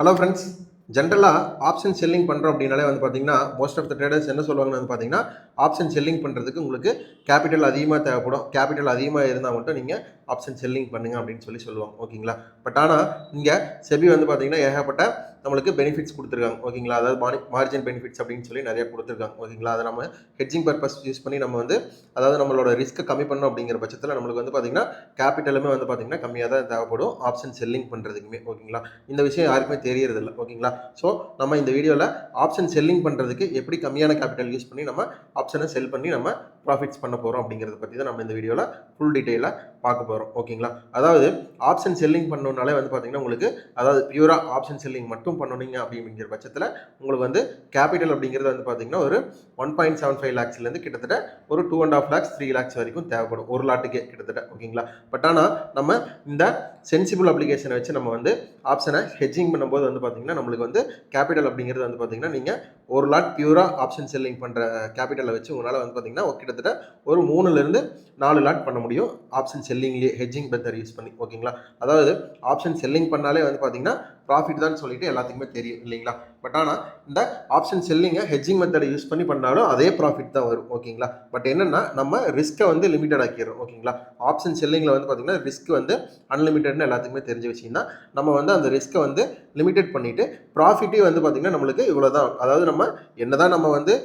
Hello friends. ஜென்ரலாக option selling பண்ணுறோம் அப்படின்னாலே வந்து பார்த்தீங்கன்னா மோஸ்ட் ஆஃப் த ட்ரேடர்ஸ் என்ன சொல்லுவாங்கன்னு வந்து பார்த்தீங்கன்னா ஆப்ஷன் செல்லிங் பண்ணுறதுக்கு உங்களுக்கு கேபிட்டல் அதிகமாக தேவைப்படும். கேபிட்டல் அதிகமாக இருந்தால் மட்டும் நீங்கள் ஆப்ஷன் செல்லிங் பண்ணுங்க அப்படின்னு சொல்லுவாங்க. ஓகேங்களா? பட் ஆனால் இங்கே செபி வந்து பார்த்தீங்கன்னா ஏகப்பட்ட நம்மளுக்கு பெனிஃபிட்ஸ் கொடுத்துருக்காங்க. ஓகேங்களா? அதாவது மார்ஜின் பெனிஃபிட்ஸ் அப்படின்னு சொல்லி நிறைய கொடுத்துருக்காங்க. ஓகேங்களா? அதை நம்ம ஹெட்ஜிங் பர்பஸ் யூஸ் பண்ணி நம்ம வந்து அதாவது நம்மளோட ரிஸ்க்கை கம்மி பண்ணணும் அப்படிங்கிற பட்சத்தில் நம்மளுக்கு வந்து பார்த்தீங்கன்னா கேபிட்டலுமே வந்து பார்த்தீங்கன்னா கம்மியாக தான் தேவைப்படும் ஆப்ஷன் செல்லிங் பண்ணுறதுக்குமே. ஓகேங்களா? இந்த விஷயம் யாருக்குமே தெரியறதில்ல. ஓகேங்களா? ஸோ நம்ம இந்த வீடியோவில் ஆப்ஷன் செல்லிங் பண்ணுறதுக்கு எப்படி கம்மியான கேபிட்டல் யூஸ் பண்ணி நம்ம ஆப்ஷனை செல் பண்ணி நம்ம ப்ராஃபிட்ஸ் பண்ண போகிறோம் அப்படிங்கிறத பற்றி தான் நம்ம இந்த வீடியோவில் ஃபுல் டீட்டெயிலாக பார்க்க போகிறோம். ஓகேங்களா? அதாவது ஆப்ஷன் செல்லிங் பண்ணணுன்னாலே வந்து பார்த்தீங்கன்னா உங்களுக்கு அதாவது பியூராக ஆப்ஷன் செல்லிங் மட்டும் பண்ணணுங்க அப்படிங்கிற பட்சத்தில் உங்களுக்கு வந்து கேபிட்டல் அப்படிங்கிறது வந்து பார்த்தீங்கன்னா ஒரு 1.75 லேக்ஸ்லேருந்து கிட்டத்தட்ட ஒரு 2.5 லேக்ஸ் 3 லேக்ஸ் வரைக்கும் தேவைப்படும் ஒரு லாட்டுக்கே கிட்டத்தட்ட. ஓகேங்களா? பட் ஆனால் நம்ம இந்த சென்சிபிள் அப்ளிகேஷனை வச்சு நம்ம வந்து ஆப்ஷனை ஹெட்ஜிங் பண்ணும்போது வந்து பார்த்தீங்கன்னா நம்மளுக்கு வந்து கேபிட்டல் அப்படிங்கிறது வந்து பார்த்தீங்கன்னா நீங்கள் ஒரு லாட் பியூராக ஆப்ஷன் செல்லிங் பண்ணுற கேபிட்டலை வச்சு உங்களால் வந்து பார்த்தீங்கன்னா கிட்டத்தட்ட ஒரு 3லேருந்து 4 லாட் பண்ண முடியும் ஆப்ஷன் செல்லிங்லேயே ஹெட்ஜிங் மெத்தட் யூஸ் பண்ணி. ஓகேங்களா? அதாவது ஆப்ஷன் செல்லிங் பண்ணாலே வந்து பார்த்தீங்கன்னா ப்ராஃபிட் தான் சொல்லிட்டு எல்லாத்துக்குமே தெரியும் இல்லைங்களா? பட் ஆனால் இந்த ஆப்ஷன் செல்லிங்கை ஹெட்ஜிங் மெத்தடை யூஸ் பண்ணி பண்ணாலும் அதே ப்ராஃபிட் தான் வரும். ஓகேங்களா? பட் என்னன்னா நம்ம ரிஸ்க்கை வந்து லிமிட்டட் ஆக்கிடுறோம். ஓகேங்களா? ஆப்ஷன் செல்லிங்கில் வந்து பார்த்தீங்கன்னா ரிஸ்க் வந்து அன்லிமிட்டட்னு எல்லாத்துக்குமே தெரிஞ்ச விஷயம் தான். நம்ம வந்து அந்த ரிஸ்க்கை வந்து லிமிட்டட் பண்ணிட்டு ப்ராஃபிட்டே வந்து பார்த்தீங்கன்னா நம்மளுக்கு இவ்வளோதான். அதாவது நம்ம என்னதான் நம்ம வந்து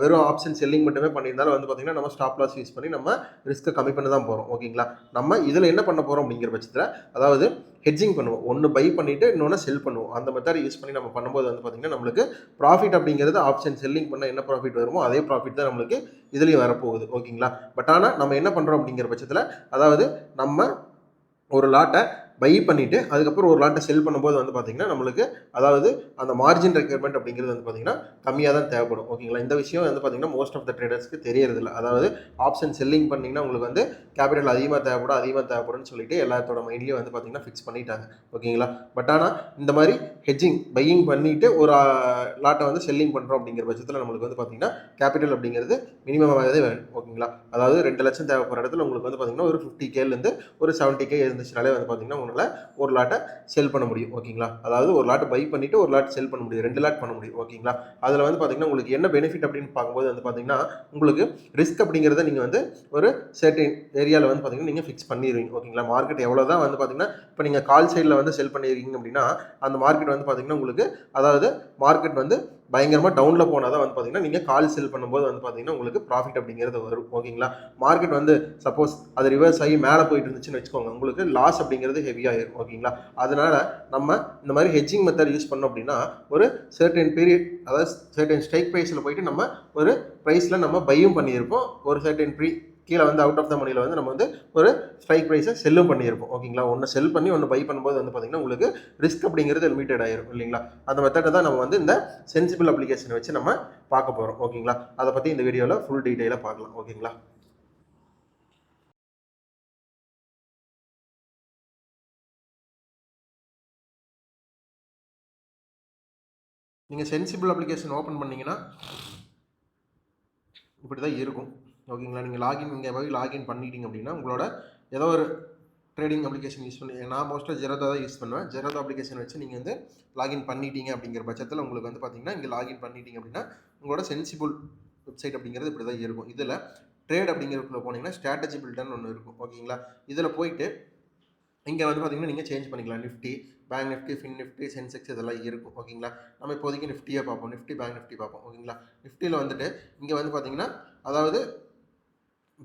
வெறும் ஆப்ஷன் செல்லிங் மட்டுமே பண்ணியிருந்தாலும் வந்து பார்த்தீங்கன்னா நம்ம ஸ்டாப் லாஸ் யூஸ் பண்ணி நம்ம ரிஸ்க்கை கம்மி பண்ண தான் போகிறோம். ஓகேங்களா? நம்ம இதில் என்ன பண்ண போகிறோம் அப்படிங்கிற பட்சத்தில் அதாவது ஹெட்ஜிங் பண்ணுவோம். ஒன்று பை பண்ணிவிட்டு இன்னொன்று செல் பண்ணுவோம். அந்த மெத்தட் யூஸ் பண்ணி நம்ம பண்ணும்போது வந்து பார்த்தீங்கன்னா நம்மளுக்கு ப்ராஃபிட் அப்படிங்கிறது ஆப்ஷன் செல்லிங் பண்ண என்ன ப்ராஃபிட் வருமோ அதே ப்ராஃபிட் தான் நம்மளுக்கு இதுலேயும் வரப்போகுது. ஓகேங்களா? பட் ஆனால் நம்ம என்ன பண்ணுறோம் அப்படிங்கிற பட்சத்தில் அதாவது நம்ம ஒரு லாட்டை பை பண்ணிவிட்டு அதுக்கப்புறம் ஒரு லாட்டை செல் பண்ணும்போது வந்து பார்த்தீங்கன்னா நம்மளுக்கு அதாவது அந்த மார்ஜின் ரெக்யர்மெண்ட் அப்படிங்கிறது வந்து பார்த்தீங்கன்னா கம்மியாக தான் தேவைப்படும். ஓகேங்களா? இந்த விஷயம் வந்து பார்த்தீங்கன்னா மோஸ்ட் ஆஃப் த ட்ரேடர்ஸ்க்கு தெரியறதில்ல. அதாவது ஆப்ஷன் செல்லிங் பண்ணிங்கன்னா உங்களுக்கு வந்து கேபிட்டல் அதிகமாக தேவைப்படும்னு சொல்லிட்டு எல்லாத்தோட மைண்ட்லேயும் வந்து பார்த்தீங்கன்னா ஃபிக்ஸ் பண்ணிட்டாங்க. ஓகேங்களா? பட் ஆனால் இந்த மாதிரி ஹெட்ஜிங் பையிங் பண்ணிவிட்டு ஒரு லாட்டை வந்து செல்லிங் பண்ணுறோம் அப்படிங்கிற பட்சத்தில் நம்மளுக்கு வந்து பார்த்தீங்கன்னா கேபிட்டல் அப்படிங்கிறது மினிமமாகவே வேணும். ஓகேங்களா? அதாவது 2 லட்சம் தேவைப்படுற இடத்துல உங்களுக்கு வந்து பார்த்தீங்கன்னா ஒரு 50Kலேருந்து ஒரு 70K இருந்துச்சுனாலே வந்து பார்த்தீங்கன்னா உங்களால் ஒரு லாட்டை செல் பண்ண முடியும். ஓகேங்களா? அதாவது ஒரு லாட்டை பை பண்ணிவிட்டு ஒரு லாட் செல் பண்ண முடியும். 2 லாட் பண்ண முடியும். ஓகேங்களா? அதில் வந்து பார்த்தீங்கன்னா உங்களுக்கு என்ன பெனிஃபிட் அப்படின்னு பார்க்கும்போது வந்து பார்த்தீங்கன்னா உங்களுக்கு ரிஸ்க் அப்படிங்கிறத நீங்கள் வந்து ஒரு சர்டன் ஏரியாவில் வந்து பார்த்தீங்கன்னா நீங்கள் ஃபிக்ஸ் பண்ணிடுவீங்க. ஓகேங்களா? மார்க்கெட் எவ்வளோ தான் வந்து பார்த்தீங்கன்னா இப்போ நீங்கள் கால் சைடில் வந்து செல் பண்ணியிருக்கீங்க அப்படின்னா அந்த மார்க்கெட் வந்து பார்த்தீங்கன்னா உங்களுக்கு அதாவது மார்க்கெட் வந்து பயங்கரமாக டவுனில் போனால் தான் வந்து பார்த்தீங்கன்னா நீங்கள் கால் செல் பண்ணும்போது வந்து பார்த்தீங்கன்னா உங்களுக்கு ப்ராஃபிட் அப்படிங்கிறது வரும். ஓகேங்களா? மார்க்கெட் வந்து சப்போஸ் அது ரிவர்ஸ் ஆகி மேலே போயிட்டு இருந்துச்சுன்னு வச்சுக்கோங்க, உங்களுக்கு லாஸ் அப்படிங்கிறது ஹெவியாகிடும். ஓகேங்களா? அதனால் நம்ம இந்த மாதிரி ஹெட்ஜிங் மெத்தட் யூஸ் பண்ணோம் அப்படின்னா ஒரு சர்டன் பீரியட் அதாவது சர்டன் ஸ்ட்ரைக் ப்ரைஸில் போயிட்டு நம்ம ஒரு ப்ரைஸில் நம்ம பையும் பண்ணியிருப்போம். ஒரு சர்டன் கீழே வந்து அவுட் ஆஃப் த மணியில் வந்து நம்ம வந்து ஒரு ஸ்ட்ரைக் ப்ரைஸை செல்லும் பண்ணியிருப்போம். ஓகேங்களா? ஒன்று செல் பண்ணி ஒன்று பை பண்ணும்போது வந்து பார்த்தீங்கன்னா உங்களுக்கு ரிஸ்க் அப்படிங்கிறது லிமிட்டட் ஆயிரும் இல்லைங்களா? அந்த மெத்தடை தான் நம்ம வந்து இந்த சென்சிபிள் அப்ளிகேஷனை வச்சு நம்ம பார்க்க போகிறோம். ஓகேங்களா? அதை பற்றி இந்த வீடியோவில் ஃபுல் டீட்டெயிலாக பார்க்கலாம். ஓகேங்களா? நீங்கள் சென்சிபிள் அப்ளிகேஷன் ஓப்பன் பண்ணிங்கன்னா இப்படி தான் இருக்கும். ஓகேங்களா? நீங்கள் இங்கே போய் லாகின் பண்ணிட்டீங்க அப்படின்னா உங்களோட ஏதோ ஒரு ட்ரேடிங் அப்ளிகேஷன் யூஸ் பண்ணி நான் மோஸ்ட்டாக ஜெரோதா தான் யூஸ் பண்ணுவேன். ஜெரோதா அப்ளிகேஷன் வச்சு நீங்கள் வந்து லாகின் பண்ணிட்டீங்க அப்படிங்கிற பட்சத்தில் உங்களுக்கு வந்து பார்த்தீங்கன்னா இங்கே லாகின் பண்ணிட்டீங்க அப்படின்னா உங்களோட சென்சிபிள் வெப்சைட் அப்படிங்கிறது இப்படி தான் இருக்கும். இதில் ட்ரேட் அப்படிங்கிறதுக்குள்ள போனீங்கன்னா ஸ்ட்ராட்டஜி பில்டர்னு ஒன்று இருக்கும். ஓகேங்களா? இதில் போயிட்டு இங்கே வந்து பார்த்தீங்கன்னா நீங்கள் சேஞ்ச் பண்ணிக்கலாம். Nifty, bank Nifty, fin Nifty, Sensex இதெல்லாம் இருக்கும். ஓகேங்களா? நம்ம இப்போதைக்கு நிஃப்டியை பார்ப்போம். நிஃப்டி, பேங்க் நிஃப்டி பார்ப்போம். ஓகேங்களா? நிஃப்டியில் வந்துட்டு இங்கே வந்து பார்த்தீங்கன்னா அதாவது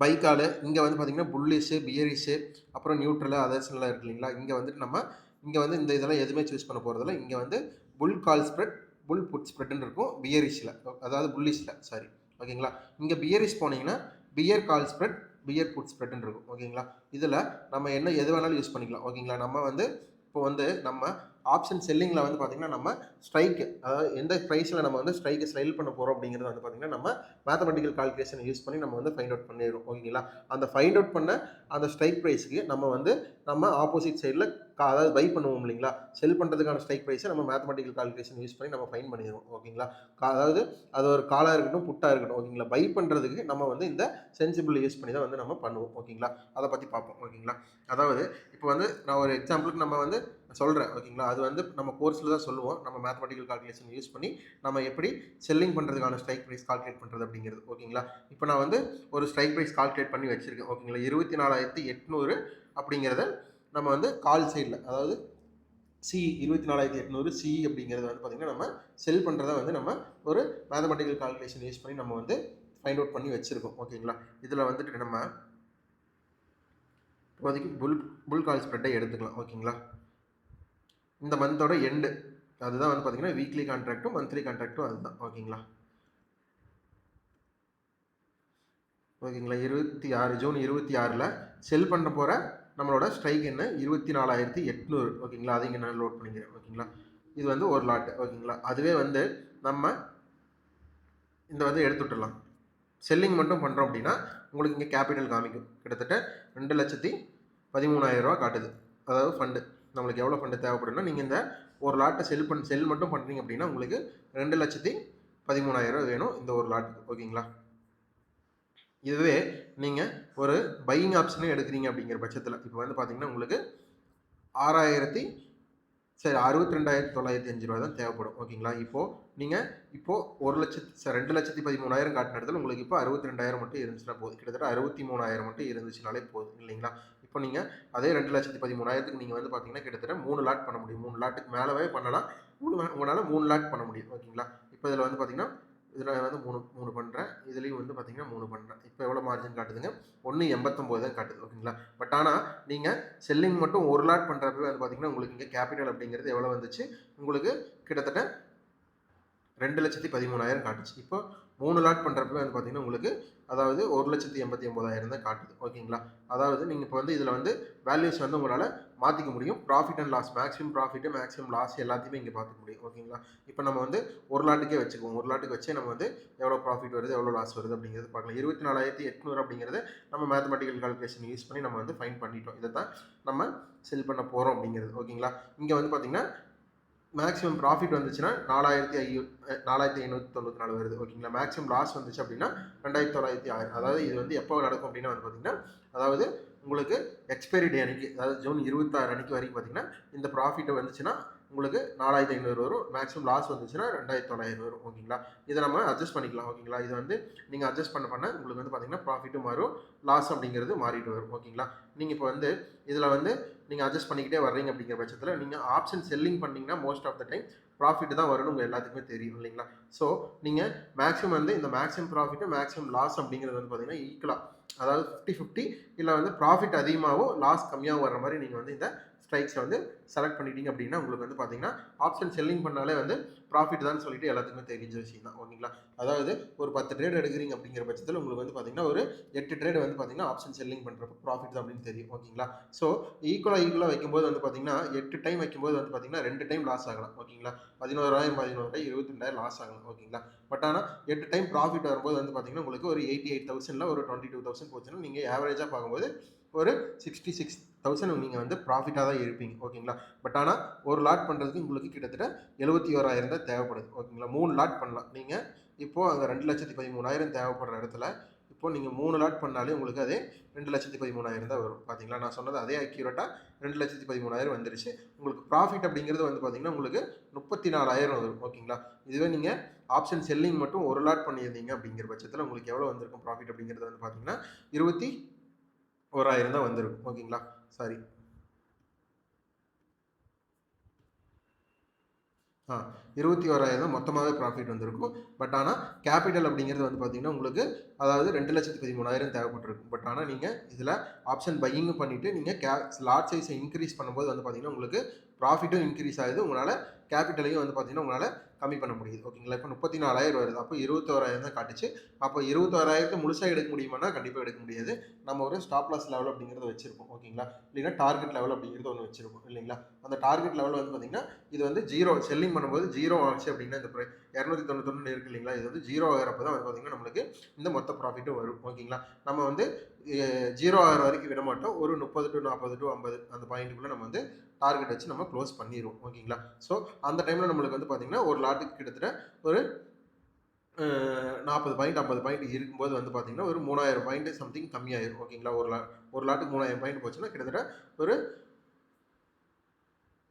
பை காலு இங்கே வந்து பார்த்தீங்கன்னா புல்லிஷு, பியரிஷு, அப்புறம் நியூட்ரலு, அதர்ஸ்லாம் இருக்கு இல்லைங்களா? இங்கே வந்துட்டு நம்ம இங்கே வந்து இந்த இதெல்லாம் எதுவுமே சூஸ் பண்ண போகிறதில்ல. இங்கே வந்து புல் கால் ஸ்ப்ரெட், புல் புட் ஸ்ப்ரெட்னு இருக்கும் பியரிஷில், அதாவது புல்லிஷில் சாரி. ஓகேங்களா? இங்கே பியரிஷ் போனீங்கன்னா பியர் கால் ஸ்ப்ரெட், பியர் புட் ஸ்ப்ரெட்னு இருக்கும். ஓகேங்களா? இதில் நம்ம என்ன எது வேணாலும் யூஸ் பண்ணிக்கலாம். ஓகேங்களா? நம்ம வந்து இப்போ வந்து நம்ம ஆப்ஷன் செல்லிங்கில் வந்து பார்த்திங்கன்னா நம்ம ஸ்ட்ரைக்கு அதாவது எந்த ப்ரைஸில் நம்ம வந்து ஸ்ட்ரைக்கை ஸ்டைல் பண்ண போகிறோம் அப்படிங்கிறது வந்து பார்த்திங்கன்னா நம்ம மேத்தமெட்டிக்கல் கால்குலேஷனை யூஸ் பண்ணி நம்ம வந்து ஃபைண்ட் அவுட் பண்ணிடுறோம். ஓகேங்களா? அந்த ஃபைண்ட் அவுட் பண்ண அந்த ஸ்ட்ரைக் ப்ரைஸுக்கு நம்ம வந்து நம்ம ஆப்போசிட் சைடில் அதாவது பை பண்ணுவோம் இல்லைங்களா? செல் பண்ணுறதுக்கான ஸ்ட்ரைக் ப்ரைஸை நம்ம மேத்தமெட்டிக்கல் கால்குலேஷன் யூஸ் பண்ணி நம்ம ஃபைன் பண்ணிடுவோம். ஓகேங்களா? அதாவது அது ஒரு காலாக இருக்கட்டும், புட்டாக இருக்கட்டும். ஓகேங்களா? பை பண்ணுறதுக்கு நம்ம வந்து இந்த சென்சிபிள் யூஸ் பண்ணி தான் வந்து நம்ம பண்ணுவோம். ஓகேங்களா? அதை பற்றி பார்ப்போம். ஓகேங்களா? அதாவது இப்போ வந்து நான் ஒரு எக்ஸாம்பிளுக்கு நம்ம வந்து சொல்கிறேன் ஓகேங்களா. அது வந்து நம்ம கோர்ஸில் தான் சொல்லுவோம். நம்ம மேத்தமெட்டிக்கல் கால்குலேஷன் யூஸ் பண்ணி நம்ம எப்படி செல்லிங் பண்ணுறதுக்கான ஸ்ட்ரைக் ப்ரைஸ் கால்குலேட் பண்ணுறது அப்படிங்கிறது ஓகேங்களா. இப்போ நான் வந்து ஒரு ஸ்ட்ரைக் ப்ரைஸ் கால்குலேட் பண்ணி வச்சுருக்கேன் ஓகேங்களா. 24,800 அப்படிங்கிறத நம்ம வந்து கால் சைடில், அதாவது சி 24,800 சி அப்படிங்கிறது வந்து பார்த்திங்கன்னா நம்ம செல் பண்ணுறத வந்து நம்ம ஒரு மேத்தமெட்டிக்கல் கால்குலேஷன் யூஸ் பண்ணி நம்ம வந்து ஃபைண்ட் அவுட் பண்ணி வச்சுருக்கோம் ஓகேங்களா. இதில் வந்துட்டு நம்ம இப்போதைக்கு புல் கால் ஸ்ப்ரெட்டை எடுத்துக்கலாம் ஓகேங்களா. இந்த மந்தோட எண்டு அதுதான் வந்து பார்த்தீங்கன்னா வீக்லி கான்ட்ராக்டும் மந்த்லி கான்ட்ராக்டும் அதுதான் ஓகேங்களா. ஓகேங்களா 26 ஜூன் 26 செல் பண்ண போகிற நம்மளோட ஸ்ட்ரைக் என்ன 24,800 ஓகேங்களா. அதை இங்கே நான் லோட் பண்ணிக்கிறேன் ஓகேங்களா. இது வந்து ஒரு லாட்டு ஓகேங்களா. அதுவே வந்து நம்ம இந்த வந்து எடுத்து விட்டுடலாம். செல்லிங் மட்டும் பண்ணுறோம் அப்படின்னா உங்களுக்கு இங்கே கேபிட்டல் காமிக்கும். கிட்டத்தட்ட 2,13,000 ரூபா காட்டுது. அதாவது ஃபண்டு நம்மளுக்கு எவ்வளோ ஃபண்டு தேவைப்படுன்னா, நீங்கள் இந்த ஒரு லாட்டை செல் மட்டும் பண்ணுறீங்க அப்படின்னா உங்களுக்கு 2,13,000 வேணும் இந்த ஒரு லாட்டுக்கு ஓகேங்களா. இதுவே நீங்கள் ஒரு பையிங் ஆப்ஷனே எடுக்கிறீங்க அப்படிங்கிற பட்சத்தில் இப்போ வந்து பார்த்தீங்கன்னா உங்களுக்கு 62,905 ரூபா தான் தேவைப்படும் ஓகேங்களா. நீங்கள் இப்போது 2,13,000 காட்டின இடத்துல உங்களுக்கு இப்போ 62,000 மட்டும் இருந்துச்சுன்னா போதும். கிட்டத்தட்ட 63,000 மட்டும் இருந்துச்சுனாலே போதும் இல்லைங்களா. இப்போ நீங்கள் அதே 2,13,000க்கு நீங்கள் வந்து பார்த்தீங்கன்னா கிட்டத்தட்ட 3 லாட் பண்ண முடியும். 3 லாட்டுக்கு மேலவே பண்ணலாம். உங்களால் 3 லாட் பண்ண முடியும் ஓகேங்களா. இப்போ இதில் வந்து பார்த்தீங்கன்னா இதில் வந்து 3 பண்ணுறேன். இதுலேயும் வந்து பார்த்தீங்கன்னா 3 பண்ணுறேன். இப்போ எவ்வளோ மார்ஜின் காட்டுதுங்க 1.89 தான் காட்டுது ஓகேங்களா. பட் ஆனால் நீங்கள் செல்லிங் மட்டும் ஒரு லாட் பண்ணுறப்ப வந்து பார்த்தீங்கன்னா உங்களுக்கு இங்கே கேபிட்டல் அப்படிங்கிறது எவ்வளோ வந்துச்சு, உங்களுக்கு கிட்டத்தட்ட 2,13,000 காட்டுச்சு. இப்போ 3 லாட் பண்ணுறப்ப வந்து பார்த்தீங்கன்னா உங்களுக்கு அதாவது 1,89,000 தான் காட்டுது ஓகேங்களா. அதாவது நீங்கள் இப்போ வந்து இதில் வந்து வேல்யூஸ் வந்து உங்களால் மாற்றிக்க முடியும். Profit and loss, maximum profit maximum loss எல்லாத்தையுமே இங்கே பார்த்துக்க முடியும் ஓகேங்களா. இப்போ நம்ம வந்து ஒரு லாட்டுக்கே வச்சுக்குவோம். ஒரு லாட்டுக்கு வச்சே நம்ம வந்து எவ்வளோ ப்ராஃபிட் வருது எவ்வளோ லாஸ் வருது அப்படிங்கிறது பார்க்கலாம். 24,800 அப்படிங்கிறது நம்ம மேத்தமெட்டிக்கல் கால்குலேஷன் யூஸ் பண்ணி நம்ம வந்து ஃபைண்ட் பண்ணிட்டோம். இதை தான் நம்ம செல் பண்ண போகிறோம் அப்படிங்கிறது ஓகேங்களா. இங்கே வந்து பார்த்தீங்கன்னா மேக்ஸிமம் ப்ராஃபிட் வந்துச்சுன்னா 4,594 வருது ஓகேங்களா. மேக்ஸிமம் லாஸ் வந்துச்சு அப்படின்னா 2,906. அதாவது இது வந்து எப்போ நடக்கும் அப்படின்னா வந்து பார்த்தீங்கன்னா, அதாவது உங்களுக்கு எக்ஸ்பைரி டே அன்னைக்கு, அதாவது ஜூன் 26 அன்னைக்கு வரைக்கும் பார்த்தீங்கன்னா இந்த ப்ராஃபிட் வந்துச்சுன்னா உங்களுக்கு 4,500 வரும். மேக்ஸிமம் லாஸ் வந்துச்சுன்னா 2,900 வரும் ஓகேங்களா. இதை நம்ம அட்ஜஸ்ட் பண்ணிக்கலாம் ஓகேங்களா. இது வந்து நீங்கள் அட்ஜஸ்ட் பண்ண உங்களுக்கு வந்து பார்த்தீங்கன்னா ப்ராஃபிட்டும் மாறும், லாஸ் அப்படிங்கிறது மாறிட்டு வரும் ஓகேங்களா. நீங்கள் இப்போ வந்து இதில் வந்து நீங்கள் அட்ஜஸ்ட் பண்ணிக்கிட்டே வர்றீங்க அப்படிங்கிற பட்சத்தில் நீங்கள் ஆப்ஷன் செல்லிங் பண்ணிங்கன்னா most of the time profit தான் வரணும் உங்கள் எல்லாத்துக்குமே தெரியும் இல்லைங்களா. ஸோ நீங்கள் மேக்ஸிமம் வந்து இந்த மேக்ஸிமம் ப்ராஃபிட்டு மேக்ஸிமம் லாஸ் அப்படிங்கிறது வந்து பார்த்தீங்கன்னா ஈக்குவலாக, அதாவது 50-50 இல்லை வந்து ப்ராஃபிட் அதிகமாகவும் லாஸ் கம்மியாகவும் வர்ற மாதிரி நீங்கள் வந்து இந்த ஸ்ட்ரைக்ஸை வந்து செலக்ட் பண்ணிட்டீங்க அப்படின்னா உங்களுக்கு வந்து பார்த்தீங்கன்னா ஆப்ஷன் செல்லிங் பண்ணாலே வந்து ப்ராஃபிட் தான் சொல்லிட்டு எல்லாத்துக்குமே தெரிஞ்ச விஷயம் தான் ஓகேங்களா. அதாவது ஒரு 10 ட்ரேட் எடுக்கிறீங்க அப்படிங்கிற பட்சத்தில் உங்களுக்கு வந்து பார்த்தீங்கன்னா ஒரு 8 ட்ரேட் வந்து பார்த்தீங்கன்னா ஆப்ஷன் செல்லிங் பண்ணுறப்ப ப்ராஃபிட் தான் அப்படின்னு தெரியும் ஓகேங்களா. ஸோ ஈக்குவலாக வைக்கும்போது வந்து பார்த்தீங்கன்னா 8 டைம் வைக்கும்போது வந்து பார்த்தீங்கன்னா 2 டைம் லாஸ் ஆகலாம் ஓகேங்களா. 11,000 22,000 லாஸ் ஆகலாம் ஓகேங்களா. பட் ஆனால் 8 டைம் ப்ராஃபிட் வரும்போது வந்து பார்த்தீங்கன்னா உங்களுக்கு ஒரு 88,000 ஒரு 22,000 போச்சுன்னா நீங்கள் ஆவரேஜாக பார்க்கும்போது ஒரு 66,000 நீங்கள் வந்து ப்ராஃபிட்டாக தான் இருப்பீங்க ஓகேங்களா. பட் ஆனால் ஒரு லாட் பண்ணுறதுக்கு உங்களுக்கு கிட்டத்தட்ட 71,000 தான் தேவைப்படுது ஓகேங்களா. 3 லாட் பண்ணலாம் நீங்கள். இப்போது அங்கே 2,13,000 தேவைப்படுற இடத்துல இப்போது நீங்கள் 3 லாட் பண்ணாலே உங்களுக்கு அதே 2,13,000 தான் வரும் பார்த்தீங்களா. நான் சொன்னது அதே அக்யூரேட்டாக 2,13,000 வந்துருச்சு. உங்களுக்கு ப்ராஃபிட் அப்படிங்கிறது வந்து பார்த்தீங்கன்னா உங்களுக்கு 34,000 வரும் ஓகேங்களா. இதுவே நீங்கள் ஆப்ஷன் செல்லிங் மட்டும் ஒரு லாட் பண்ணியிருந்தீங்க அப்படிங்கிற பட்சத்தில் உங்களுக்கு எவ்வளோ வந்திருக்கும் ப்ராஃபிட் அப்படிங்கிறது வந்து பார்த்தீங்கன்னா 21,000 தான் வந்திருக்கும் ஓகேங்களா. சாரி 21,000 தான் மொத்தமாகவே ப்ராஃபிட் வந்திருக்கும். பட் ஆனால் கேபிட்டல் அப்படிங்கிறது வந்து பார்த்தீங்கன்னா உங்களுக்கு அதாவது 2,13,000 தேவைப்பட்டிருக்கும். பட் ஆனால் நீங்கள் இதில் ஆப்ஷன் பையிங்கும் பண்ணிவிட்டு நீங்கள் லாட் சைஸை இன்க்ரீஸ் பண்ணும்போது வந்து பார்த்தீங்கன்னா உங்களுக்கு ப்ராஃபிட்டும் இன்க்ரீஸ் ஆகுது. உங்களால் கேபிட்டலையும் வந்து பார்த்தீங்கன்னா உங்களால் கம்மி பண்ண முடியுது ஓகேங்களா. இப்போ 34,000 வருது. அப்போ 21,000 தான் காட்டுச்சு. அப்போ 21,000 முழுசாக எடுக்க முடியுமானா கண்டிப்பாக எடுக்க முடியாது. நம்ம ஒரு ஸ்டாப் லாஸ் லெவல் அப்படிங்கிறத வச்சிருப்போம் ஓகேங்களா. இல்லைன்னா டார்கெட் லெவல் அப்படிங்கிறது ஒன்று வச்சிருப்போம் இல்லைங்களா. அந்த டார்கெட் லெவல் வந்து பார்த்தீங்கன்னா இது வந்து ஜீரோ செல்லிங் பண்ணும்போது ஜீரோ ஆச்சு அப்படின்னா இந்த 291 இருக்கு இல்லைங்களா. இது வந்து ஜீரோ ஆகிறப்ப தான் வந்து பார்த்தீங்கன்னா நம்மளுக்கு இந்த மொத்த ப்ராஃபிட்டும் வரும் ஓகேங்களா. நம்ம வந்து 0 ஆகிற வரைக்கும் விட மாட்டோம். ஒரு 30 to 40 to 50 அந்த பாயிண்ட்டுக்குள்ளே நம்ம வந்து டார்கெட் வச்சு நம்ம க்ளோஸ் பண்ணிடுவோம் ஓகேங்களா. ஸோ அந்த டைமில் நம்மளுக்கு வந்து பார்த்தீங்கன்னா ஒரு லாட்டுக்கு கிட்டத்தட்ட ஒரு 40 பாயிண்ட் 50 பாயிண்ட் இருக்கும்போது வந்து பார்த்தீங்கன்னா ஒரு 3,000 பாயிண்ட் சம்திங் கம்மியாயிரும் ஓகேங்களா. ஒரு லாட்டுக்கு 3,000 பாயிண்ட் போச்சுன்னா கிட்டத்தட்ட ஒரு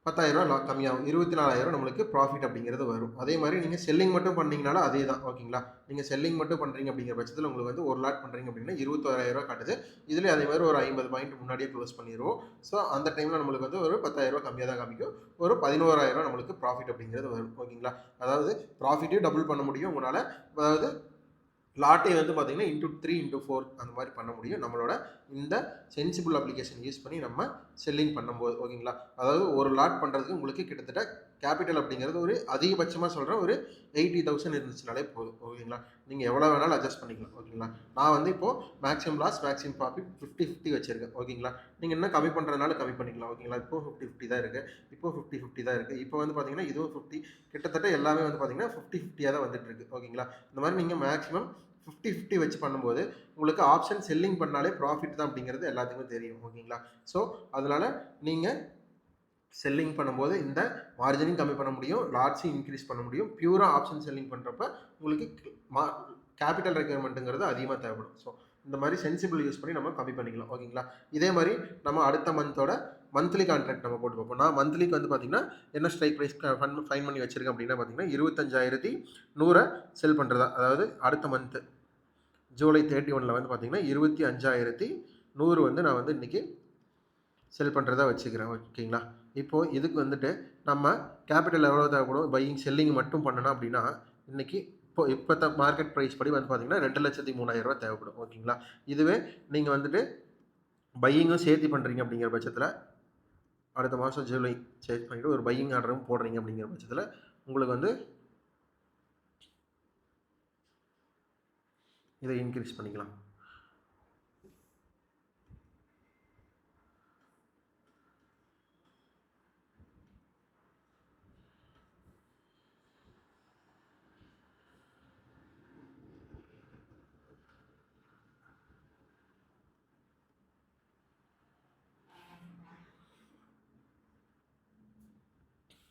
ரூ. 10,000 கம்மியாகும். 24,000 நம்மளுக்கு ப்ராஃபிட் அப்படிங்கிறது வரும். அதே மாரி நீங்க செல்லிங் மட்டும் பண்ணீங்கனாலும் அதே தான். ஓகேங்களா? நீங்க செல்லிங் மட்டும் பண்றீங்க அப்படிங்கிற பட்சத்தில உங்களுக்கு வந்து 1 லாட் பண்றீங்க அப்படின்னா ரூ. 21,000 காட்டுது. இதுலயும் அதே மாரி ஒரு 50 பாயிண்ட் முன்னாடியே க்ளோஸ் பண்ணிருவோம். ஸோ அந்த டைம்ல நம்மளுக்கு வந்து ஒரு ரூ. 10,000 கம்மியா தான் காமிக்கும். ஒரு 11,000 நம்மளுக்கு ப்ராஃபிட் அப்படிங்கிறது வரும். ஓகேங்களா? அதாவது ப்ராஃபிட்டையும் டபுள் பண்ண முடியும் உங்களால. அதாவது லாட்டே வந்து பார்த்தீங்கன்னா இன்டூ 3 இன்டூ 4 அந்த மாதிரி பண்ண முடியும் நம்மளோட இந்த சென்சிபிள் அப்ளிகேஷன் யூஸ் பண்ணி நம்ம செல்லிங் பண்ணும்போது. ஓகேங்களா? அதாவது ஒரு லாட் பண்ணுறதுக்கு உங்களுக்கு கிட்டத்தட்ட கேபிட்டல் அப்படிங்கிறது ஒரு அதிகபட்சமாக சொல்கிறேன் ஒரு 80,000 இருந்துச்சுனாலே போதும். ஓகேங்களா? நீங்கள் எவ்வளோ வேணாலும் அட்ஜஸ்ட் பண்ணிக்கலாம். ஓகேங்களா? நான் வந்து இப்போது மேக்ஸிமம் லாஸ் மேக்ஸிமம் ப்ராஃபிட் 50-50 வச்சுருக்கேன். ஓகேங்களா? நீங்கள் இன்னும் கம்மி பண்ணுறதுனால கம்மி பண்ணிக்கலாம். ஓகேங்களா? இப்போ 50-50 தான் இருக்குது. இப்போ 50-50 தான் இருக்குது. இப்போ வந்து பார்த்தீங்கன்னா இதுவும் 50 கிட்டத்தட்ட எல்லாமே வந்து பார்த்தீங்கன்னா 50-50 தான் வந்துட்டு இருக்கு. ஓகேங்களா? இந்த மாதிரி நீங்கள் மேக்ஸிமம் 50-50 வச்சு பண்ணும்போது உங்களுக்கு ஆப்ஷன் செல்லிங் பண்ணாலே ப்ராஃபிட் தான் அப்படிங்கிறது எல்லாத்துக்குமே தெரியும். ஓகேங்களா? ஸோ அதனால நீங்கள் செல்லிங் பண்ணும்போது இந்த மார்ஜினையும் கம்மி பண்ண முடியும், லாட்ஸையும் இன்க்ரீஸ் பண்ண முடியும். பியூரா ஆப்ஷன் செல்லிங் பண்ணுறப்ப உங்களுக்கு கேபிட்டல் ரெக்யர்மெண்ட்டுங்கிறது அதிகமாக தேவைப்படும். ஸோ இந்த மாதிரி சென்சிபிள் யூஸ் பண்ணி நம்ம கம்மி பண்ணிக்கலாம். ஓகேங்களா? இதே மாதிரி நம்ம அடுத்த மந்தோட மந்த்லி கான்ட்ராக்ட் நம்ம போட்டு பார்ப்போம். நான் மந்த்லிக்கு வந்து பார்த்தீங்கன்னா என்ன ஸ்ட்ரைக் ப்ரைஸ் ஃபைன் பண்ணி வச்சிருக்கேன் அப்படின்னா பார்த்தீங்கன்னா 25,100 செல் பண்ணுறதா. அதாவது அடுத்த மந்த்து ஜூலை 31 வந்து பார்த்தீங்கன்னா 25,100 வந்து நான் வந்து இன்றைக்கி செல் பண்ணுறதா வச்சுக்கிறேன். ஓகேங்களா? இப்போது இதுக்கு வந்துட்டு நம்ம கேபிட்டல் எவ்வளோ தேவைப்படும் பையிங் செல்லிங் மட்டும் பண்ணணும் அப்படின்னா இன்றைக்கி இப்போ மார்க்கெட் ப்ரைஸ் படி வந்து பார்த்தீங்கன்னா 2,03,000 தேவைப்படும். ஓகேங்களா? இதுவே நீங்கள் வந்துட்டு பையிங்கும் சேர்த்து பண்ணுறீங்க அப்படிங்கிற பட்சத்தில் அடுத்த மாதம் ஜூலை சேஞ்ச் பண்ணிவிட்டு ஒரு பையிங் ஆர்டரும் போடுறீங்க அப்படிங்கிற பட்சத்தில் உங்களுக்கு வந்து இதை இன்க்ரீஸ் பண்ணிக்கலாம்.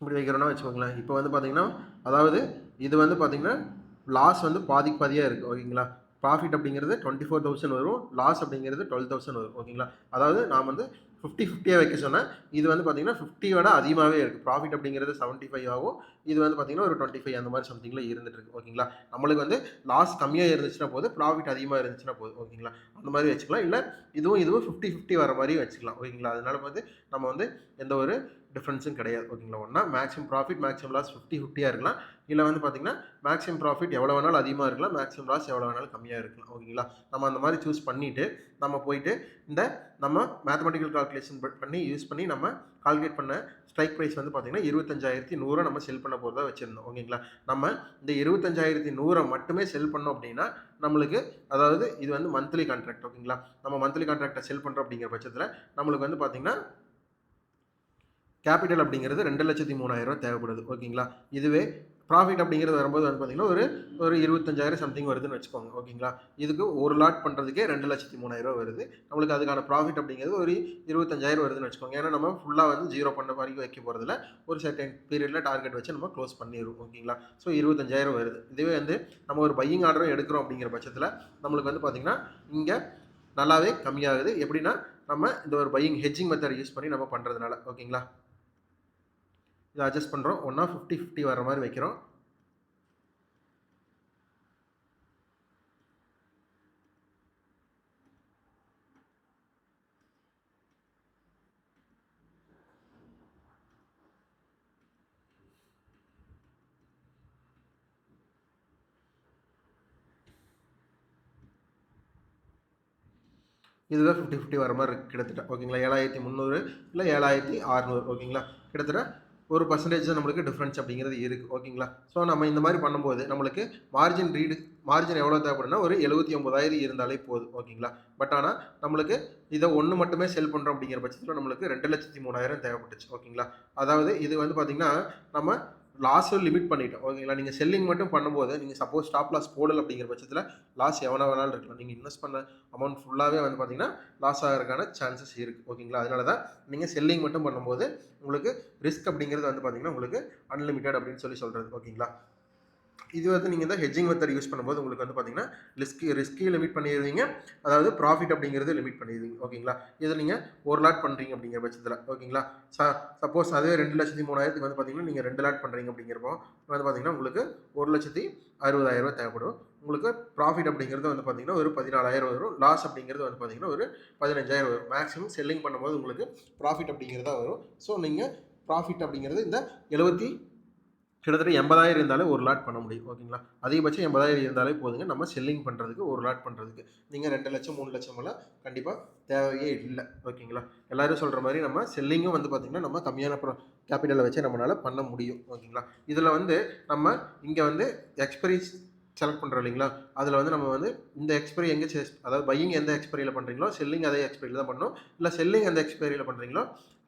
இப்படி வைக்கிறோன்னா வச்சுக்கோங்களேன். இப்போ வந்து பார்த்தீங்கன்னா அதாவது இது வந்து பார்த்தீங்கன்னா லாஸ் வந்து பாதிக்கு பாதியாக இருக்குது. ஓகேங்களா? ப்ராஃபிட் அப்படிங்கிறது 24,000 வரும், லாஸ் அப்படிங்கிறது 12,000 வரும். ஓகேங்களா? அதாவது நான் வந்து 50-50 வைக்க சொன்னேன். இது வந்து பார்த்தீங்கன்னா 50 விட அதிகமாகவே இருக்குது. ப்ராஃபிட் அப்படிங்கிறது 75 ஆகும், இது வந்து பார்த்தீங்கன்னா ஒரு 25 அந்த மாதிரி சம்திங்கில் இருந்துட்டு இருக்கு. ஓகேங்களா? நம்மளுக்கு வந்து லாஸ் கம்மியாக இருந்துச்சுன்னா போதும், ப்ராஃபிட் அதிகமாக இருந்துச்சுன்னா போதும். ஓகேங்களா? அந்த மாதிரி வச்சுக்கலாம். இல்லை இதுவும் 50-50 வர மாதிரி வச்சுக்கலாம். ஓகேங்களா? அதனால வந்து நம்ம வந்து எந்த ஒரு டிஃப்ரென்ஸும் கிடையாது. ஓகேங்களா? ஒன்றா மேக்ஸிமம் ப்ராஃபிட் மேக்ஸிமம் லாஸ் 50-50 இருக்கலாம். இல்லை வந்து பார்த்தீங்கன்னா மேக்ஸிமம் ப்ராஃபிட் எவ்வளோ வேணாலும் அதிகமாக இருக்கலாம், மேக்ஸிமம் லாஸ் எவ்வளோ வேணாலும் கம்மியாக இருக்கலாம். ஓகேங்களா? நம்ம அந்த மாதிரி சூஸ் பண்ணிவிட்டு நம்ம போயிட்டு இந்த நம்ம மேத்தமெட்டிக்கல் கால்குலேஷன் பண்ணி யூஸ் பண்ணி நம்ம கால்குலேட் பண்ண ஸ்ட்ரைக் ப்ரைஸ் வந்து பார்த்தீங்கன்னா 25,100 நம்ம செல் பண்ண போகிறதா வச்சுருந்தோம். ஓகேங்களா? நம்ம இந்த 25,100 மட்டுமே செல் பண்ணோம் அப்படின்னா நம்மளுக்கு அதாவது இது வந்து மந்த்லி கான்ட்ராக்ட். ஓகேங்களா? நம்ம மந்த்லி கான்ட்ராக்டை செல் பண்ணுறோம் அப்படிங்கிற பட்சத்தில் நம்மளுக்கு வந்து பார்த்தீங்கன்னா கேபிட்டல் அப்படிங்கிறது 2,03,000 தேவைப்படுது. ஓகேங்களா? இதுவே ப்ராஃபிட் அப்படிங்கிறது வரும்போது வந்து பார்த்தீங்கன்னா ஒரு 25,000 சம்திங் வருதுன்னு வச்சுக்கோங்க. ஓகேங்களா? இதுக்கு ஒரு லாட் பண்ணுறதுக்கே 2,03,000 வருது. நம்மளுக்கு அதுக்கான ப்ராஃபிட் அப்படிங்கிறது ஒரு 25,000 வருதுன்னு வச்சுக்கோங்க. ஏன்னா நம்ம ஃபுல்லாக வந்து 0 பண்ண வரைக்கும் வைக்க போகிறதில்ல, ஒரு சர்டன் பீரியடில் டார்கெட் வச்சு நம்ம க்ளோஸ் பண்ணிடுவோம். ஓகேங்களா? ஸோ 25,000 வருது. இதுவே வந்து நம்ம ஒரு பையிங் ஆர்டரும் எடுக்கிறோம் அப்படிங்கிற பட்சத்தில் நம்மளுக்கு வந்து பார்த்தீங்கன்னா இங்கே நல்லாவே கம்மியாகுது. எப்படின்னா நம்ம இந்த ஒரு பையிங் ஹெட்ஜிங் மெத்தட் யூஸ் பண்ணி நம்ம பண்ணுறதுனால. ஓகேங்களா? இதை அட்ஜஸ்ட் பண்ணுறோம். ஒன்றா 50-50 வர மாதிரி வைக்கிறோம். இதுதான் 50-50 வர மாதிரி இருக்குது கிட்டத்தட்ட. ஓகேங்களா? 7,300 இல்லை 7,600. ஓகேங்களா? கிட்டத்தட்ட ஒரு பர்சன்டேஜ் தான் நம்மளுக்கு டிஃப்ரென்ஸ் அப்படிங்கிறது இருக்குது. ஓகேங்களா? ஸோ நம்ம இந்த மாதிரி பண்ணும்போது நம்மளுக்கு மார்ஜின் எவ்வளோ தேவைப்படுன்னா ஒரு 79,000 இருந்தாலே போதும். ஓகேங்களா? பட் ஆனால் நம்மளுக்கு இதை ஒன்று மட்டுமே செல் பண்ணுறோம் அப்படிங்கிற பட்சத்தில் நம்மளுக்கு 2,03,000 தேவைப்பட்டுச்சு. ஓகேங்களா? அதாவது இது வந்து பார்த்திங்கன்னா நம்ம லாஸும் லிமிட் பண்ணிட்டோம். ஓகேங்களா? நீங்கள் செல்லிங் மட்டும் பண்ணும்போது நீங்கள் சப்போஸ் ஸ்டாப் லாஸ் போடலை அப்படிங்கிற பட்சத்தில் லாஸ் எவ்வளோ வேணாலும் இருக்கலாம். நீங்கள் இன்வெஸ்ட் பண்ண அமௌண்ட் ஃபுல்லாகவே வந்து பார்த்தீங்கன்னா லாஸ் ஆகிறதுக்கான சான்சஸ் இருக்குது. ஓகேங்களா? அதனால தான் நீங்கள் செல்லிங் மட்டும் பண்ணும்போது உங்களுக்கு ரிஸ்க் அப்படிங்கிறது வந்து பார்த்தீங்கன்னா உங்களுக்கு அன்லிமிட்டட் அப்படின்னு சொல்கிறது. ஓகேங்களா? இது வந்து நீங்கள் இந்த ஹெட்ஜிங் மெத்தட் யூஸ் பண்ணும்போது உங்களுக்கு வந்து பார்த்தீங்கன்னா ரிஸ்கி லிமிட் பண்ணிடுவீங்க, அதாவது ப்ராஃபிட் அப்படிங்கிறது லிமிட் பண்ணிடுவீங்க. ஓகேங்களா, இதில் நீங்கள் 1 லாட் பண்ணுறீங்க அப்படிங்கிற பட்சத்தில். ஓகேங்களா, சப்போஸ் அதே 2,03,000 வந்து பார்த்தீங்கன்னா நீங்கள் 2 லாட் பண்ணுறீங்க அப்படிங்கிறப்போ வந்து பார்த்தீங்கன்னா உங்களுக்கு 1,60,60,000 தேவைப்படும். உங்களுக்கு ப்ராஃபிட் அப்படிங்கிறது வந்து பார்த்தீங்கன்னா ஒரு 14,000 வரும். லாஸ் அப்படிங்கிறது வந்து பார்த்தீங்கன்னா ஒரு 15,000 வரும். மேக்ஸிமம் செல்லிங் பண்ணும்போது உங்களுக்கு ப்ராஃபிட் அப்படிங்கிறதா வரும். ஸோ நீங்கள் ப்ராஃபிட் அப்படிங்கிறது இந்த கிட்டத்தட்ட 80,000 இருந்தாலே 1 லாட் பண்ண முடியும். ஓகேங்களா, அதிகபட்சம் 80,000 இருந்தாலே போதுங்க நம்ம செல்லிங் பண்ணுறதுக்கு, 1 லாட் பண்ணுறதுக்கு. நீங்கள் 2 லட்சம் 3 லட்சம் எல்லாம் கண்டிப்பாக தேவையே இல்லை. ஓகேங்களா, எல்லாரும் சொல்கிற மாதிரி நம்ம செல்லிங்கும் வந்து பார்த்திங்கன்னா நம்ம கம்மியான கேபிட்டலை வச்சு நம்மளால் பண்ண முடியும். ஓகேங்களா, இதில் வந்து நம்ம இங்கே வந்து எக்ஸ்பைரி செலக்ட் பண்ணுறோம் இல்லைங்களா, அதில் வந்து நம்ம வந்து இந்த எக்ஸ்பைரி எங்கே அதாவது பையிங் எந்த எக்ஸ்பைரியில் பண்ணுறீங்களோ செல்லிங் அதே எக்ஸ்பைரியில் தான் பண்ணணும். இல்லை செல்லிங் எந்த எக்ஸ்பைரியில் பண்ணுறீங்களோ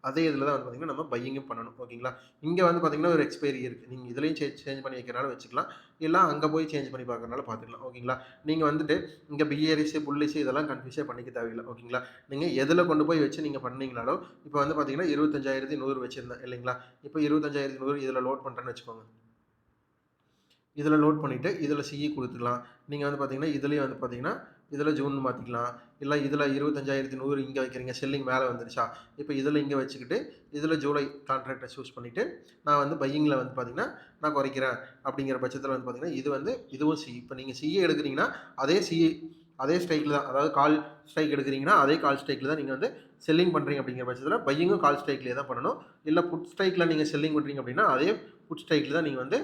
அதே இதில் தான் வந்து பார்த்திங்கன்னா நம்ம பையிங்கும் பண்ணணும். ஓகேங்களா, இங்கே வந்து பார்த்திங்கன்னா ஒரு எக்ஸ்பைரி இருக்குது, நீங்கள் இதுலேயும் சேஞ்ச் பண்ணி வைக்கிறனால வச்சுக்கலாம், இல்லை அங்கே போய் சேஞ்ச் பண்ணி பார்க்கறனால பார்த்துக்கலாம். ஓகேங்களா, நீங்கள் வந்துட்டு இங்கே பிஏரிஸு புல்லிஸு இதெல்லாம் கன்ஃபியூஸே பண்ணிக்க தேவையில்லை. ஓகேங்களா, நீங்கள் எதில் கொண்டு போய் வச்சு நீங்கள் பண்ணீங்கனாலும் இப்போ வந்து பார்த்திங்கன்னா 25,100 வச்சுருந்தேன் இல்லைங்களா, இப்போ 25,100 இதில் லோட் பண்ணுறேன்னு வச்சுக்கோங்க. இதில் லோட் பண்ணிவிட்டு இதில் சிஇ கொடுத்துக்கலாம். நீங்கள் வந்து பார்த்தீங்கன்னா இதுலேயே வந்து பார்த்தீங்கன்னா இதில் ஜூன் மாற்றிக்கலாம், இல்லை இதில் 25,100 இங்கே வைக்கிறீங்க, செல்லிங் மேலே வந்துருச்சா, இப்போ இதில் இங்கே வச்சுக்கிட்டு இதில் ஜூலை கான்ட்ராக்டை சூஸ் பண்ணிவிட்டு நான் வந்து பையிங்கில் வந்து பார்த்தீங்கன்னா நான் குறைக்கிறேன் அப்படிங்கிற பட்சத்தில் வந்து பார்த்தீங்கன்னா இது வந்து இதுவும் சிஇ. இப்போ நீங்கள் சிஇ எடுக்கிறீங்கன்னா அதே ஸ்ட்ரைக்கில் தான், அதாவது கால் ஸ்ட்ரைக் எடுக்கிறீங்கன்னா அதே கால் ஸ்ட்ரைக்கில் தான் நீங்கள் வந்து செல்லிங் பண்ணுறீங்க அப்படிங்கிற பட்சத்தில் பையிங்கும் கால் ஸ்ட்ரைக்லேயே தான் பண்ணணும். இல்லை புட் ஸ்ட்ரைக்கில் நீங்கள் செல்லிங் பண்ணுறீங்க அப்படின்னா அதே புட் ஸ்ட்ரைக்கில் தான் நீங்கள் வந்து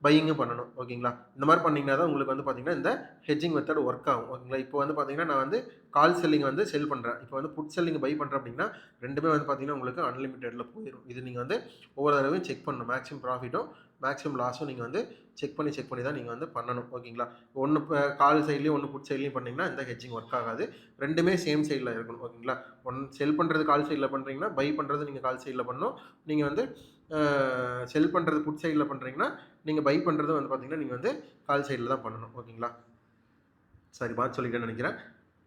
பையிங்கும் பண்ணணும். ஓகேங்களா, இந்த மாதிரி பண்ணிங்கன்னா தான் உங்களுக்கு வந்து பார்த்தீங்கன்னா இந்த ஹெட்ஜிங் மெத்தட் ஒர்க் ஆகும். ஓகேங்களா, இப்போ வந்து பார்த்தீங்கன்னா நான் வந்து கால் செல்லிங் வந்து செல் பண்ணுறேன், இப்போ வந்து புட் செல்லிங் பை பண்ணுறேன் அப்படின்னா ரெண்டுமே வந்து பார்த்தீங்கன்னா உங்களுக்கு அன்லிமிட்டெடில் போயிடும். இது நீங்கள் வந்து ஒவ்வொரு தடவையும் செக் பண்ணணும், மேக்ஸிமம் ப்ராஃபிட்டும் மேக்ஸிமம் லாஸும் நீங்கள் வந்து செக் பண்ணி தான் நீங்கள் வந்து பண்ணணும். ஓகேங்களா, ஒன்று இப்போ கால் சைட்லேயும் ஒன்று புட் சைட்லேயும் பண்ணிங்கன்னா இந்த ஹெட்ஜிங் ஒர்க் ஆகாது, ரெண்டுமே சேம் சைடில் இருக்கணும். ஓகேங்களா, செல் பண்ணுறது கால் சைடில் பண்ணுறீங்கன்னா பை பண்ணுறது நீங்கள் கால் சைடில் பண்ணணும், நீங்கள் வந்து செல் பண்ணுறது புட் சைடில் பண்ணுறீங்கன்னா நீங்கள் பை பண்ணுறது வந்து பார்த்தீங்கன்னா நீங்கள் வந்து கால் சைடில் தான் பண்ணணும். ஓகேங்களா, சாரி பார்த்து சொல்லிட்டேன்னு நினைக்கிறேன்.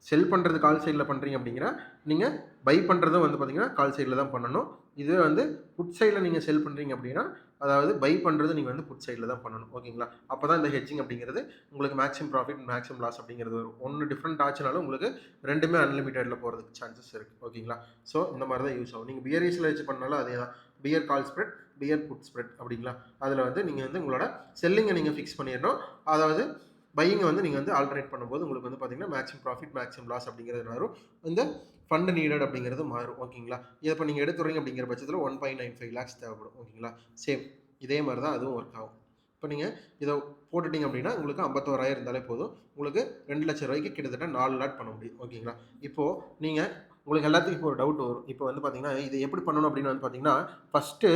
செல் பண்ணுறது கால் சைடில் பண்ணுறீங்க அப்படிங்கிற நீங்கள் பை பண்ணுறதும் வந்து பார்த்தீங்கன்னா கால் சைடில் தான் பண்ணணும். இதுவே வந்து புட் சைடில் நீங்கள் செல் பண்ணுறீங்க அப்படின்னா அதாவது பை பண்ணுறது நீங்கள் வந்து புட் சைடில் தான் பண்ணணும். ஓகேங்களா, அப்போ தான் இந்த ஹெட்ஜிங் அப்படிங்கிறது உங்களுக்கு மேக்ஸிமம் ப்ராஃபிட் மேக்ஸிமம் லாஸ் அப்படிங்கிறது வரும். ஒன்று டிஃப்ரெண்ட் ஆச்சுனாலும் உங்களுக்கு ரெண்டுமே அன்லிமிட்டடில் போகிறதுக்கு சான்சஸ் இருக்குது. ஓகேங்களா, ஸோ இந்த மாதிரி தான் யூஸ் ஆகும். நீங்கள் பியரிஸில் வச்சு பண்ணாலும் அதே தான், பியர் கால் ஸ்ப்ரெட் பியர் புட் ஸ்ப்ரெட் அப்படிங்களா, அதில் வந்து நீங்கள் வந்து உங்களோட செல்லிங்கை நீங்கள் ஃபிக்ஸ் பண்ணிடணும். அதாவது பையிங்கை வந்து நீங்கள் வந்து ஆல்டர்னேட் பண்ணும்போது உங்களுக்கு வந்து பார்த்தீங்கன்னா மேக்ஸிமம் ப்ராஃபிட் மேக்ஸிமம் லாஸ் அப்படிங்கிறது வரும். இந்த ஃபண்ட் நீடட் அப்படிங்கிறது மாறும். ஓகேங்களா, இதை இப்போ நீங்கள் எடுத்துறீங்க அப்படிங்கிற பட்சத்தில் 1.95 lakhs தேவைப்படும். ஓகேங்களா, சேம் இதே மாதிரி தான் அதுவும் ஒர்க் ஆகும். இப்போ நீங்கள் இதை போட்டுட்டிங்க அப்படின்னா உங்களுக்கு 51,000 இருந்தாலே போதும், உங்களுக்கு 2 லட்சம் ரூபாய்க்கு கிட்டத்தட்ட 4 லாட் பண்ண முடியும். ஓகேங்களா, இப்போது நீங்கள் உங்களுக்கு எல்லாத்துக்கும் இப்போ ஒரு டவுட் வரும், இப்போ வந்து பார்த்தீங்கன்னா இதை எப்படி பண்ணணும் அப்படின்னு வந்து பார்த்தீங்கன்னா ஃபஸ்ட்டு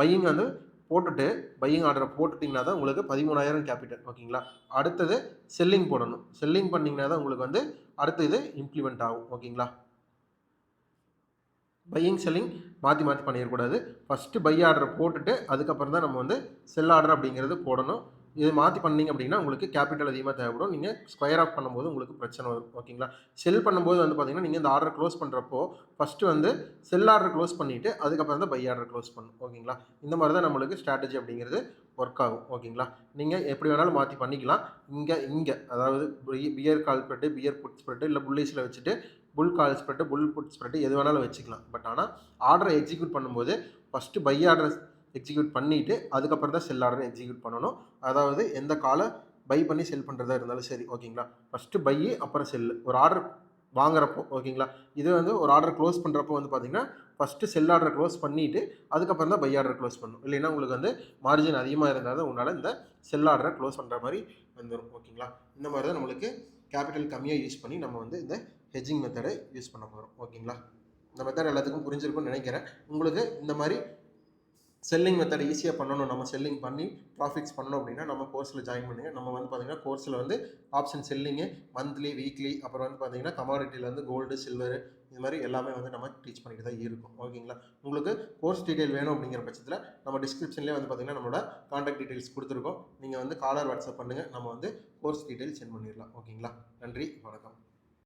பையிங் வந்து போட்டுட்டு பையிங் ஆர்டரை போட்டுட்டிங்கன்னா தான் உங்களுக்கு 13,000 கேபிட்டல். ஓகேங்களா, அடுத்தது செல்லிங் போடணும், செல்லிங் பண்ணிங்கன்னா தான் உங்களுக்கு வந்து அடுத்த இது இம்ப்ளிமெண்ட் ஆகும். ஓகேங்களா, பையிங் செல்லிங் மாற்றி பண்ணிடக்கூடாது. ஃபஸ்ட்டு பை ஆர்டரை போட்டுட்டு அதுக்கப்புறம் தான் நம்ம வந்து செல் ஆர்டர் அப்படிங்கிறது போடணும். இது மாற்றி பண்ணிங்க அப்படின்னா உங்களுக்கு கேபிட்டல் அதிகமாக தேவைப்படும், நீங்கள் ஸ்கொயர் ஆஃப் பண்ணும்போது உங்களுக்கு பிரச்சனை வரும். ஓகேங்களா, செல் பண்ணும்போது வந்து பார்த்தீங்கன்னா நீங்கள் இந்த ஆர்டர் க்ளோஸ் பண்ணுறப்போ ஃபஸ்ட்டு வந்து செல் ஆர்டர் க்ளோஸ் பண்ணிவிட்டு அதுக்கப்புறம் தான் பை ஆர்டர் க்ளோஸ் பண்ணணும். ஓகேங்களா, இந்த மாதிரி தான் நம்மளுக்கு ஸ்ட்ராட்டஜி அப்படிங்கிறது ஒர்க் ஆகும். ஓகேங்களா, நீங்கள் எப்படி வேணாலும் மாற்றி பண்ணிக்கலாம். இங்கே அதாவது பியர் கால் ஸ்ப்ரெட்டு பியர் புட் ஸ்ப்ரெட்டு இல்லை புல்லிஸில் வச்சுட்டு புல் கால் ஸ்ப்ரெட்டு புல் புட் ஸ்ப்ரெட்டு எது வேணாலும் வச்சுக்கலாம். பட் ஆனால் ஆர்டரை எக்ஸிக்யூட் பண்ணும்போது ஃபஸ்ட்டு பை ஆர்டர் எக்ஸிக்யூட் பண்ணிவிட்டு அதுக்கப்புறம் தான் செல் ஆர்டரை எக்ஸிக்யூட் பண்ணணும். அதாவது எந்த காலை பை பண்ணி செல் பண்ணுறதா இருந்தாலும் சரி. ஓகேங்களா, ஃபஸ்ட்டு பை அப்புறம் செல்லு ஒரு ஆர்டர் வாங்குறப்போ. ஓகேங்களா, இது வந்து ஒரு ஆர்டர் க்ளோஸ் பண்ணுறப்போ வந்து பார்த்தீங்கன்னா ஃபஸ்ட்டு செல் ஆர்டர் க்ளோஸ் பண்ணிவிட்டு அதுக்கப்புறம் தான் பை ஆர்டர் க்ளோஸ் பண்ணணும். இல்லைன்னா உங்களுக்கு வந்து மார்ஜின் அதிகமாக இருந்தால் தான் உங்களால் இந்த செல் ஆர்டரை க்ளோஸ் பண்ணுற மாதிரி வந்துடும். ஓகேங்களா, இந்த மாதிரி தான் நம்மளுக்கு கேபிட்டல் கம்மியாக யூஸ் பண்ணி நம்ம வந்து இந்த ஹெட்ஜிங் மெத்தடை யூஸ் பண்ண போகிறோம். ஓகேங்களா, இந்த மெத்தட் எல்லாத்துக்கும் புரிஞ்சிருக்கும்னு நினைக்கிறேன். உங்களுக்கு இந்த மாதிரி செல்லிங் மெத்தட் ஈஸியாக பண்ணணும், நம்ம செல்லிங் பண்ணி ப்ராஃபிட்ஸ் பண்ணணும் அப்படின்னா நம்ம கோர்ஸில் ஜாயின் பண்ணுங்கள். நம்ம வந்து பார்த்திங்கன்னா கோர்ஸில் வந்து ஆப்ஷன் செல்லிங்கு மந்த்லி வீக்லி அப்புறம் வந்து பார்த்திங்கன்னா கமாடிட்டிலேருந்து கோல்டு சில்வரு இது மாதிரி எல்லாமே வந்து நம்ம டீச் பண்ணிட்டு தான் இருக்கும். ஓகேங்களா, உங்களுக்கு கோர்ஸ் டீட்டெயில் வேணும் அப்படிங்கிற பட்சத்தில் நம்ம டிஸ்கிரிப்ஷன்லேயே வந்து பார்த்திங்கன்னா நம்மளோட கான்டாக்ட் டீட்டெயில்ஸ் கொடுத்துருக்கோம். நீங்கள் வந்து காலர் வாட்ஸ்அப் பண்ணுங்கள், நம்ம வந்து கோர்ஸ் டீட்டெயில் சென்ட் பண்ணிடலாம். ஓகேங்களா, நன்றி, வணக்கம்.